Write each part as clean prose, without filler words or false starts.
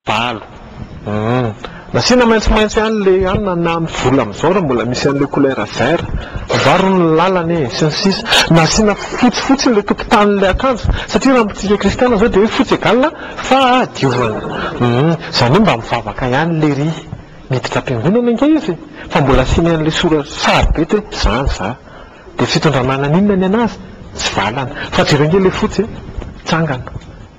valo. Nasina maitsomaitso ihany le anina na amin'ny vola amin'izao raha mbola misy an'le couleur vert varo ny lalany sy ny sisa. Nasina fotsifotsy le tokotanin'le akanjo satria raha mitsika kristiana zao dia hoe fotsy egalina fa diovana. Zany hoe mba mivavaka ihany le ry miditra am-piangonana ange izy fa mbola asiany an'le sora saribety zany za dia fitondrana ninona ny anazy tsy valana fa jereo nge le fotsy tsangana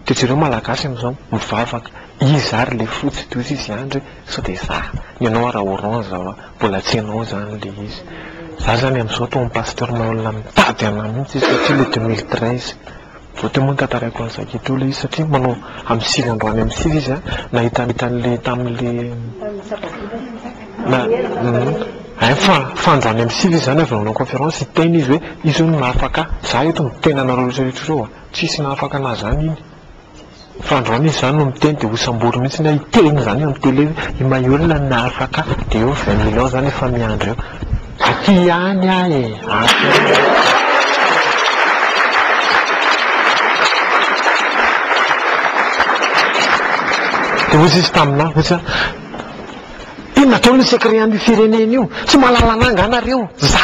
dia jereo malagasy amin'izao mivavaka izy ary le fotsy toy izy andry sao dia za ianao raha orange zao mbola tsy ianao zany le izy za zany amin'izao tao pasteur maolona mitady ana mihitsy satria le 2013 vao teo moa tantaraiko an'izaki teo le izy satria manao amin'ny sivy androany amin'ny sivy izy nahita le tamin'le fa androany amin'ny sivy izy zany avy nanao conférence hiteny izy hoe izy hoe nahafaka za eto miteny anareo rehetra zao tsisy nahafaka anazy zany iny fa androany izy zany no miteny dia hosambory mihitsy ny hiteny zany amin'ny télé imaolona nahafaka dia eo 20 millions zany efa miandro eo aty ihany ahy dia ozy izy taminah ozy inona teo ny secret an'io firenena io tsy mahalala ananga anareo za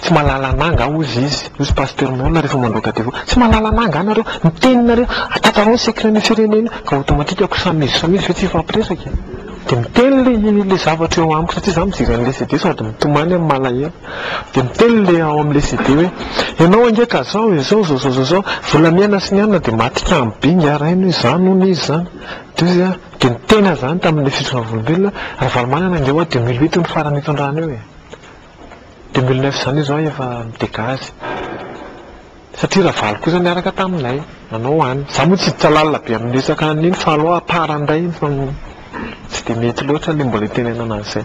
tsy mahalala ananga ozy izy pasteur maolona rehefa mandroaka devo tsy mahalala ananga anareo miteninareo atantarao ny secret an'io firenena ka automatique ako samizy hoe tsy fampiresaka dia miteny le zavatra eo amiko satria za mijery an'le CD sady mitomany amin'ny malahelo dia miteny le ao amin'le CD hoe ianao angeka zao volamiana sy ny anina dia matika amin'ny bingy araino izany hono izy zany dia izy dia nitena zany tamin'le fitondravolobelona raha valomanana angeo 2008 ny farany itondrana eo 2009 zany io zao efa midégazy satria raha valo kosa niaraka taminay nanao any za moa tsy hitalalina be amin'ny resaka an'iny fa aloha aparandray fa tsy dia mety loatra le mbola itenenana an'izay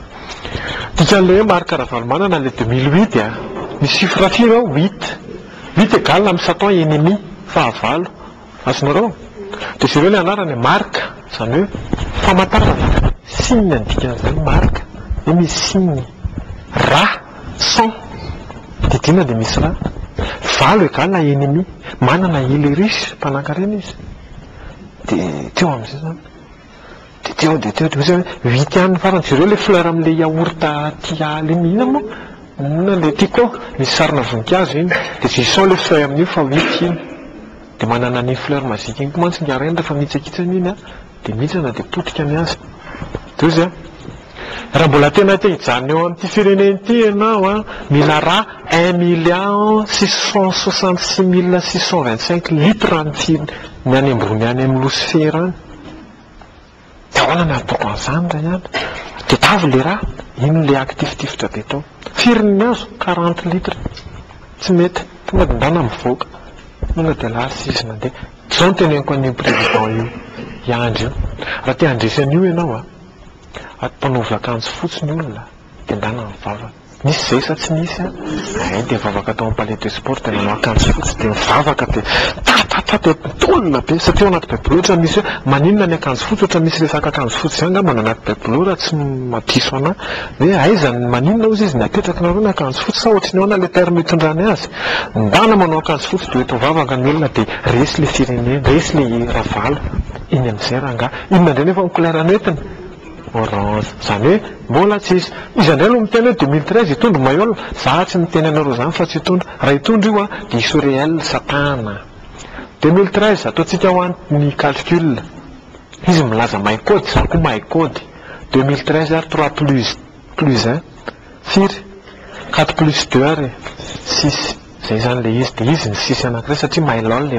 dikan'le hoe marika raha valomanana le 2008 misy chiffre firy ao 8 égal amin'ny satan ennemi fahavalo azonareo dia zereo le anarany marika zany hoe famantarana signe andikan'izany marika hoe misy signe ra 100 dia dina dia misy raha valo égal na ennemi manana ile risy mpanankarena izy dia teo amin'izay zany dia teo ozy hoe 8 ihany farany zereo le fleur amin'le yaourta tialy mihina moa na le tiako misy sarina voninkazo iny dia jisao le feuille amin'io fa 8 iny dia manana ny fleur mazika iny komantsy ngareny rehefa mitsakitsana iny dia mihitsana dia potika miazy dia ozy raha mbola tena te hijanona eo amin'ity firenena ity ianao mila raha 1,666,625 litre ny any ambony any amin'ny losifera any dia ahoana ny ataoko an'izany ray any dia tavy le raha ino le actif-tifitra be tao firiny azo 40 litre tsy mety tonga dia ndana mivoaka tonga dia lasa izy nandeha zao no teneniko an'io président io iandry io raha te handresan'io ianao mpanaovy akanjo fotsy ny olona dia ndana mivavaka misy zay sa tsy misy dia mivavaka tao amin'ny palais de sport dia nanao akanjo fotsy dia mivavaka dia dia tolona be satria ao anaty baiboly ohatra misy hoe maninona ny akanjo fotsy ohatra misy resaka akanjo fotsy zany nga mana anaty baiboly raha tsy mapiso ana hoe aizany maninona ozy izy ny apetraka nareo ny akanjo fotsy sa ohatry ny aona le terme hitondrany azy ndana manao akanjo fotsy dia eto vavaka ny olona dia resy le firenena resy le ravalo iny amin'izay raha nga inona indray nefa ny couleur anetiny orange zany hoe mbola tsisy izy andray no miteny hoe 2013 hitondro maiola za tsy miteny anareo zany fa tsy hitondro raha hitondro io dia iso réel satana 2013 ataontsika ho any calcul izy milaza maikody za koa maikody 2013 ary 3 plus 1 firy 4 plus 2 ary 6 zay zany le izy dia izy ny 6 anankiray satria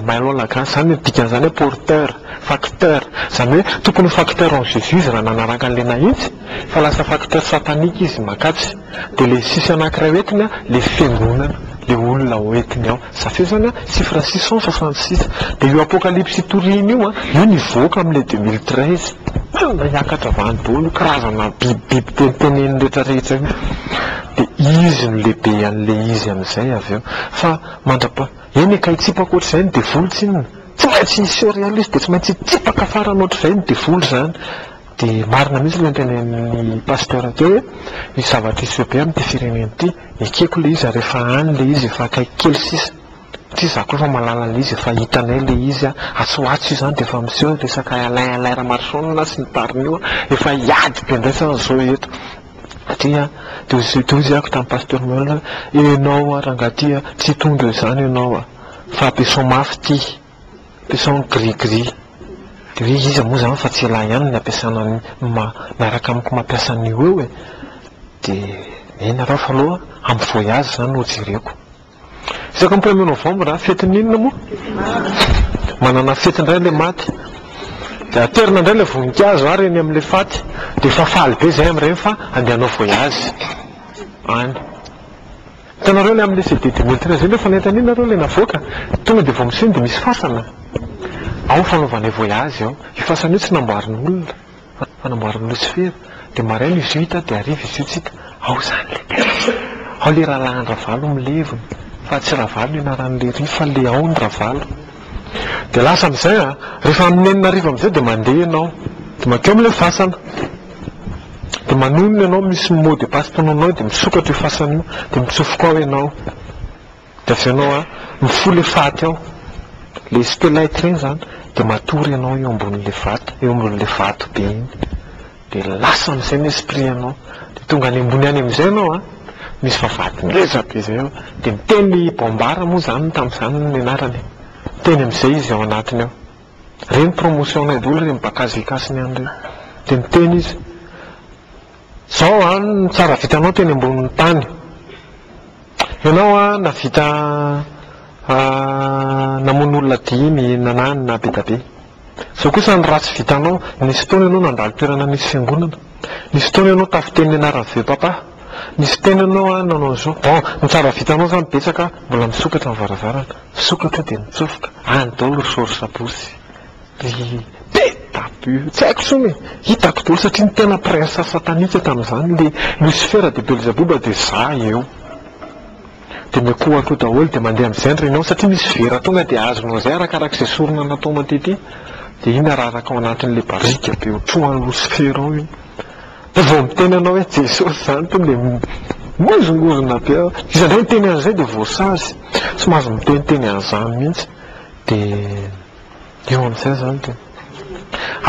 mailol akan zany dikan'izany hoe porteur facteur zany hoe tokony facteur en jésus raha nanaraka an'le nahitsy fa lasa facteur satanique izy makatsy dia le 6 anankiray hoetiny le fiangonana le olona hoetiny ao safio zany chiffre 666 dia io apocalypse toriny io io nivoaka amin'le 2013 iakatra vanybolo karazana bibibiby teniteneny rehetrarehetra dia izy no lehibe an'le izy amin'izay avy eo fa mandrapa eny ekaitsipaka ohatr'izay ny devoly iny tsy maintsy surréaliste dia tsy maintsy tsipaka farany ohatr'izay ny devoly zany dia marina mihitsy le ntenen'ny pasteur teo hoe misy zavatra isy be amin'ity firenena ity ekeko le izy rehefa any le izy efa akaiky kely sisa tsy za koa efa malala izy efa hitanay le izy atsoatso io zany de efa miseho resaka alaira marsona sy ny tariny io efa iady be ndray sa zao eto satria de izy ako tamin'ny pasteur Manuel enao rangaty tsy tondro izany ianao fa ampiasao mafy ty ampiasao gris de hoe izy moa zany fa tsy ela ihany ny ampiasana miaraka amiko mampiasa an'io eo de enareo fa aloha amin'ny voyage zany no jereko isaka ny 1er novembre fetin'inona moa manana fety indray le maty de aterina indray le voninkazo ary eny amin'le faty de efa faly be zay am'ireny fa andehanao voyage any hitanareo le amin'le CD 2013 zay le fa nentan'inareo le navoaka tonga de vao misiny de misy fasana ao fanaovanay voyage ao io fasana io tsy namboarin'olona fa namboarin'olona sifera de maraina izy io hita de ariva izy io tsika ao zany le ao le rahalahan'ny ravalo milevony fa tsy ravalo inaran'le ry fa le ao ny ravalo de lasa am'izay rehefa amin'ny 9 am'izay de mandeha ianao de makeo am'le fasana de manonona ianao misy mot de passe tononao de misokatra io fasana io de mitsofoka ao ianao de avy ianao mifoha le faty ao le stelaity reny zany de matory ianao eo ambon'le vato eo ambon'le vato be iny de lasa am'izay ny esprit ianao de tonga any ambony any am'izay ianao misy vavady mireza be zay ao de miteny bombara moa zany tamin'izany ny anarany teny am'izay izy ao anatiny ao reny promotion nay dolo reny bakazikasiny any reny de miteny izy zao ny tsara vitanao teny ambonin'ny tany ianao navita namono olona dimy nanany na be da be zao kosa ny ratsy vitanao nisy taona ianao nandalo toerana nisy fiangonana nisy taona ianao tafiteny anarany ve papa nisy tena ianao nanao zao bon ny tsara vitanao zany betsaka mbola misokatra ny varavarana misokatra de mitsofoka any daholo sory sabosy be tabu tsy haiko tsony hitako daholo satria ny tena prince satanika tamin'izany le Lucifera de Belzebouba de za eo de mikohako daholo de mandeha am'izay ny renao satria misy vera tonga de azonao zay arakarak'izay sorona natao matety de iny araraka ao anatin'le barika be otrohan'ny Lucifera ao io de vao miteny anao hoe Jesosy zany to le mozongozona be izy ndray miteny an'izay de voasazy tsy mahazo miteniteny an'izany mihitsy de eo am'izay zany de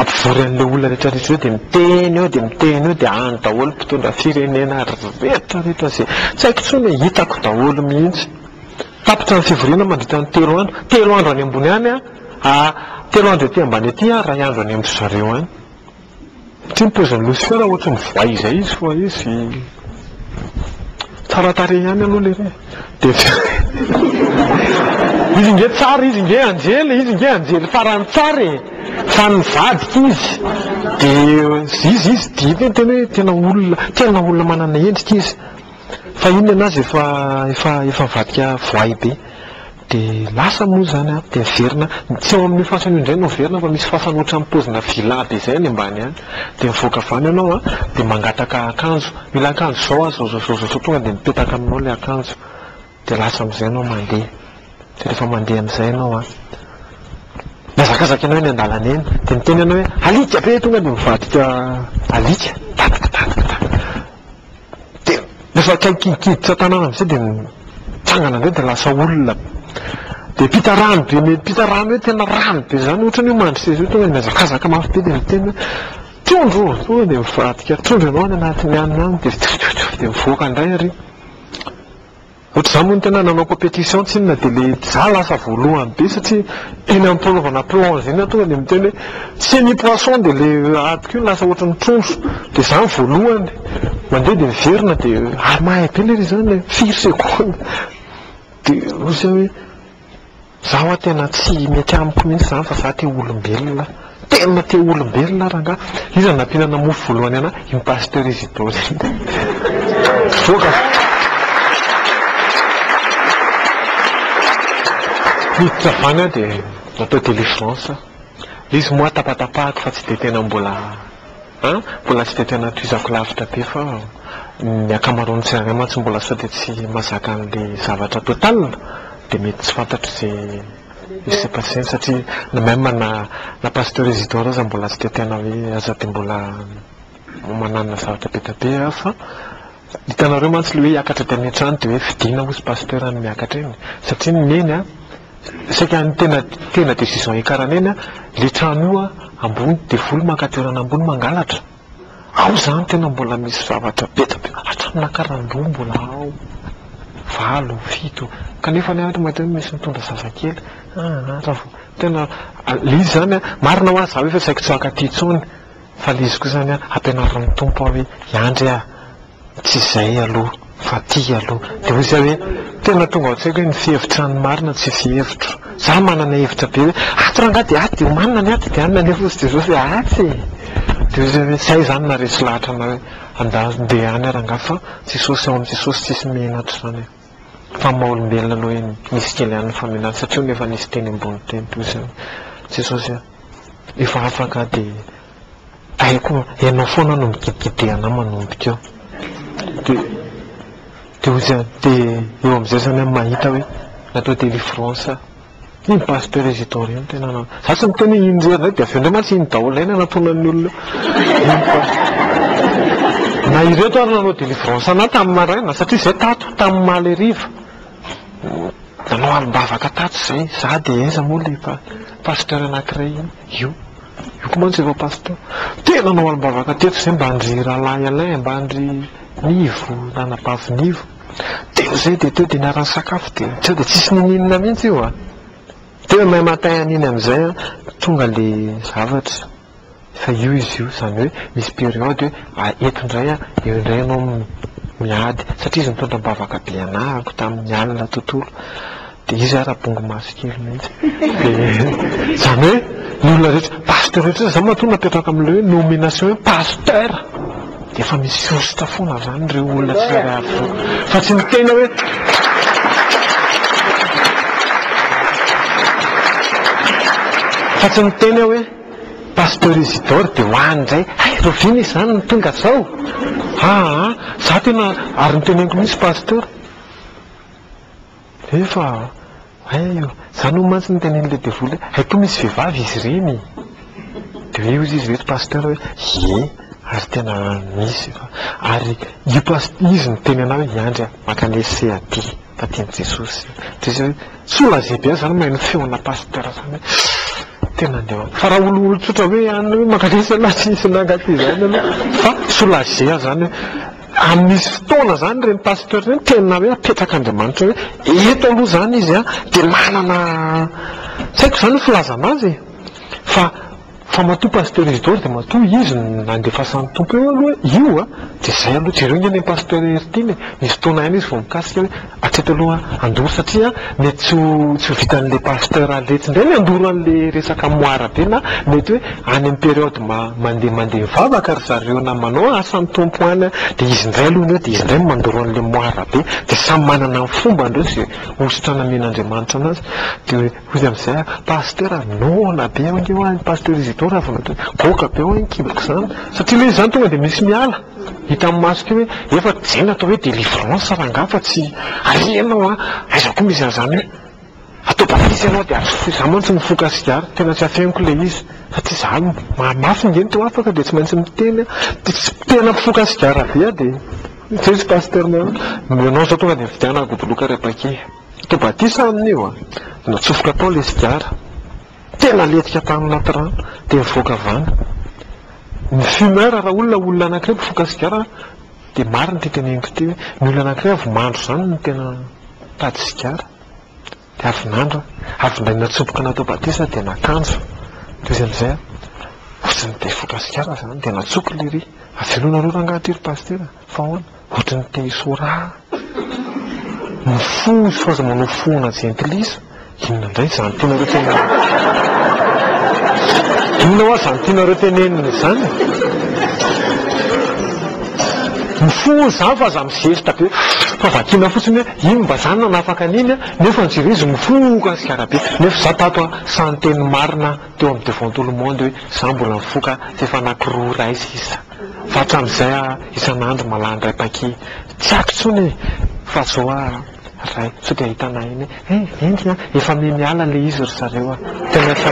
ampivory an'le olona rehetrarehetra hoe de miteny eo de miteny eo de any daholo mpitondra firenena rehetrarehetra zay tsy haiko tsony hitako daholo mihitsy tapitra ny fivoriana mandritra ny 3 andro any ambony any 3 andro ety ambany ety 2 andro any amin'ny zareo any tsy mipoziny Lucifera ohatry ny voay zay izy fa izy tsara tare ihany aloha le re de izy nge tsara izy nge anjely farany tsara fa nivadika izy de izy dity tena olona manana endrika izy fa iny anazy efa mivadika voay be de lasa moa zany de verina tsy eo amin'ny fasana indray no verina fa misy fasana ohatry ny pozina vila be zay ny ambany any de mivoaka avany ianao de mangataka akanjo mila akanjo zao tonga de mipetaka aminao le akanjo de lasa am'izay anao mandeha de rehefa mandeha am'izay anao mazakazaka ianao eny andalana eny de miteny ianao hoe alika be tonga de mivadika alika de rehefa kaikiditra tanàna am'izay de mitsangana ndray de lasa olona de pita rano hoe tena rano be zany ohatrany io mandry seza io tonga de miazakazaka mafy be de miteny trondro tonga de mivadika trondro ianao any anatin'ny anina any de mivoaka indray ary ohatry zany moa ny tena nanao compétition tsy inona de le za lasa voalohany be satria eny ampanaovana plonge iny tonga de miteny hoe semi poisson de le atiko io lasa ohatry ny trondro de zany voalohany mandeha de miverina de mahay be le ry zany le 4 secondes de ozy hoe zaho tena tsy mety amiko mihitsy zany fa za te olombelona tena te olombelona ranga izy nampihinana mofo voalohany ana impasteur Isidore voaka hiditra avany de natao délivrance izy moa tapatapahako fa tsy de tena mbola tsy de tena toizako lavitra be fa ny akamaroany tsy ary mantsy mbola sao de tsy mazaka an'le zavatra total de mety tsy fantatro zay s'est passé satria même na pasteur Isidore aza mbola tsy de tena hoe aza de mbola manana zavatra be da be fa hitanareo mantsy le hoe hiakatra de any an-trano de hoe fidina hozy pasteur any miakatra eny satria neny saika tena décision ikarana eny le trano io ambony de volo mankaterana ambony mangalatra ao zany tena mbola misy zavatra betabe hatramina karandro mbola ao valo fito kanefa ny mahita misy mitondra zazakely tena le izy zany marina ho azy zaho efa saiko tsy akaty tsony fa le izy koa zany ampianarin'ny tompo hoe iandry tsy zay aloha fa ty aloha de hoy zay hoe tena tonga ao tsaiko hoe ny fihevitra ny marina tsy fihevitro za manana hevitra be hoe atoranga de aty de manina ny aty de anina ny fosy de zosy atsy de hoy zay hoe zay zany naresy lahatra na hoe andeha any aranga fa Jesosy ao amin'ny Jesosy tsisy menatra zany fa maha-olombelona aloha eny misy kely any faminana satria nefa nisy teny ambony teny toy zany Jesosy efa afaka de aiko ianao foana no mikidikidehana manombika eo de hoy zany de eo amin'izay zany mahita hoe natao délivrance iny pasteur Isidore iny tena za tsy miteny injery de avy eo ndray matsy iny daholo eny anatonan'ny olona na ireto ary nanao délivrance ana tamin'ny maraina satria zay tato tamin'ny maly riva nanao alim-bavaka tato zay za de eza moa le pasteur anankiray io koa mantsy efa pasteur tena nanao alim-bavaka teto zay mba andry rahalahy alain mba andry nivo nanabavy nivo teo zay de teo de niarany sakafo de tsy de tsisy nininina mihitsy io tena mahay matay aniny am'izay tonga le zavatra fa io izy io zany hoe misy période hoe eto indray eo indray ianao miady satria izy mitondra mbavaka be anahako tamin'ny alina tontolo de izy ara-bongo maso kely mihitsy de zany hoe ny olona rehetra pasteur rehetra za mato napetraka am'le hoe nomination hoe pasteur de efa misy ositra foana zany reo olona tsy rafo fa tsy mitena hoe fa tsy mitena hoe pasteur Isidore de hoany zay rovina izy zany ny tonga zao za tena ary nyteneniko misy pasteur efa za no mantsy nitenen'le devoly haiko misy vehivavy izy reny de hoe izy reto pasteur hoe ary tena misy ary izy niteny ana hoe iandry makanese aty tatyny Jesosy de zay hoe solazebe zany mahay ny feona pasteur zany tena andeha fa raha olo tsotra hoe makanesa na tsisy nangaty zany aloha fa solazea zany amin'misy fotoana zany reny pasteur reny tena hoe apetraka Andriamanitra hoe eto aloha zany izy de manana tsy haiko zany filazana azy fa matoa pasteur Isidore de matoa izy nandefasan'ny tompo eo aloha io de zay aloha jereo ingany pasteur Ertiny misy fotoana ihany izy vao mikasika hoe atreto aloha andoro satria mety tsy ho vitan'le pasteur aletsy indray ny andoro an'le resaka moara be na mety hoe any amin'ny période mandeha mivavaka ry zareo na manao asan'ny tompo any de izy indray aloha de izy indray mandoro an'le moara be de samy manana ny fomba andreo zay ositra namen'Andriamanitra anazy de hoy am'izay pasteur nona be angeo any pasteur Isidore raha vao goka be hoe nikiboko zany satria le izy zany tonga de misy miala hita amin'ny masoko hoe efa zay natao hoe délivrance ranga fa tsy arianao aiza koa misy an'izany hoe atao bafisy ianao de za mantsy mifoka sigara tena tsy afeniko le izy satria za mafy ngeny teo afaka de tsy maintsy miteny de tsy tena mifoka sigara be de zay izy pasteur anao zao tonga de mividiana godoloka ray-paquet atao batisa amin'io natsofoka tao le sigara tena letika tamin'naty rano de mivoaka avany ny fumeur raha olona anankiray mifoka sigara de marina ty teneniko ty hoe ny olona anankiray avy mandro zany no tena tady sigara de avy nandro avy ndray natsopoka natao batisa de nakanjo de izy am'izay ohatrany te hifoka sigara zany de natsoky le ry avelonareo rangaty ry pasteur fa hoana ohatrany te hisora mifo izy fa aza manao foana gentilisa inona indray zany tianareo tena inona hoa zany tianareo tenenina zany mifo zany fa aza miseritra be fa vakina fotsiny hoe ino mba zany nanafaka an'iny nefa nijery izy mifoka sigara be nefa za tato sany teny marina teo amin'ny devant tout le monde hoe za mbola mifoka fa efa anankiroa ray sisa fa hatram'izay isan'andro malandro ray-paquet tsy ako tsony fa zao ray so de ahitana iny endriny efa miala le izy ry zareo tena efa